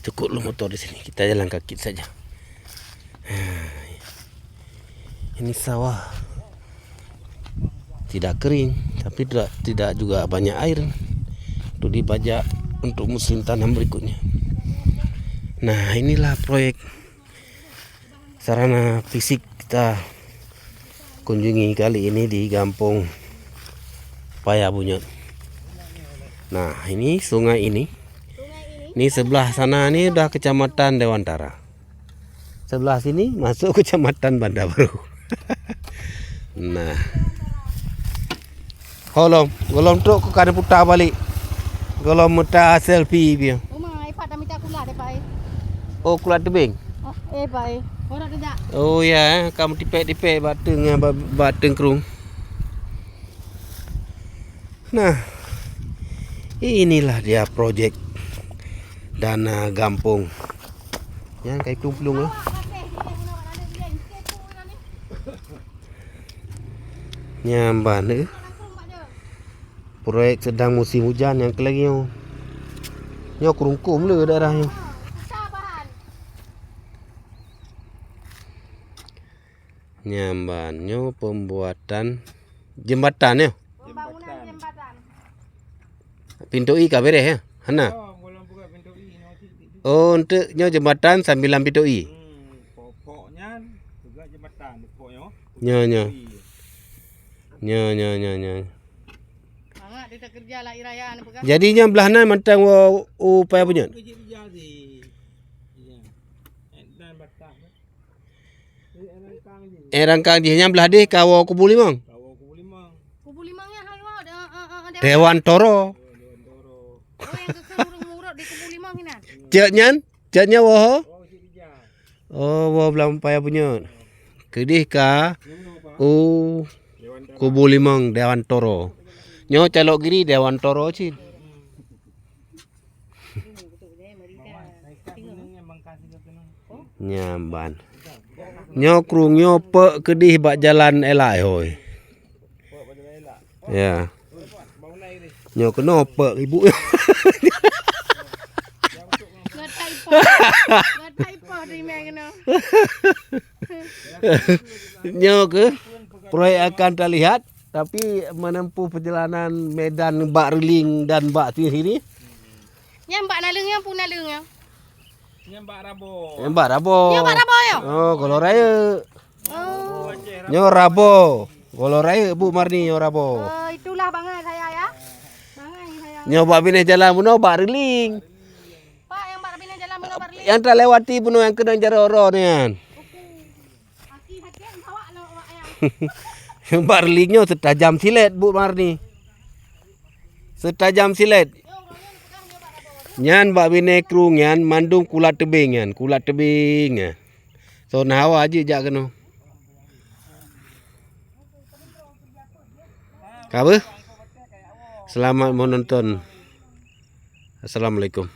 cukup lu motor di sini, kita jalan kaki saja. Ini sawah tidak kering, tapi tidak juga banyak air untuk dibajak untuk musim tanam berikutnya. Nah, inilah proyek sarana fisik kita kunjungi kali ini di Kampung Payabunyut. Nah, ini sungai ini. Ini sebelah sana ini udah kecamatan Dewantara. Sebelah sini masuk kecamatan Banda Baru. Nah, golom truk ke kada putar balik. Golom mutar selfie dia. Oh, kulat tebing. Oh ya, kamu tipek-tipek bateng kerung. Nah, inilah dia projek dana Gampung. Yang kayak kumplung lah. Nyamban ni. Proyek sedang musim hujan yang kelagi nyo kerungkum le daerahnya. Nyambannya pembuatan jembatan ya. Pembangunan jembatan. Pintu I ka beres ya? Hana. Oh, untuk nyo jembatan sambilan pintu I. Pokoknya juga jembatan pokoknya. Nyo. Sangat kita kerja lah irayaan pegang. Jadinya belahna mantang upaya punya. Rangkang dia belah deh kawo kubu limang. Kubu limangnya hayo Dewan Toro. Oh, yang kekurung-murut di kubu limang ini. Ceknya woho. Oh, woho belah upaya punya. Kedih ka kubu limang Dewan Toro. Nyo calok giri Dewan Toro cin. Nyamban. Nyo krung nyo pe kedih bak jalan elak hoi. Ya. Nyo kena pe ibu. Nyo ke proyek akan terlihat, tapi menempuh perjalanan medan bak reling dan bak sini. Yang bak nalung yang pun nalung yang. Yang bak rabo. Yang bak rabo ya. Oh, Golor Raya. Oh. Nyo rabo. Golor Raya Bu Marni nyo rabo. Itulah bangai saya ya. Bangai saya. Nyo bak bini jalan puno bak reling. Pak yang bak bini jalan puno bak reling. Yang tak lewati puno yang kena jaro-ro ni kan. Hati-hati bawa lo yang. Yang bak relingnya setajam silet Bu Marni. Setajam silet. Nyan bak bini krung nyan mandung kulat tebing nyan, kulat tebing. So nawa aja jak kena. Apa? Selamat menonton. Assalamualaikum.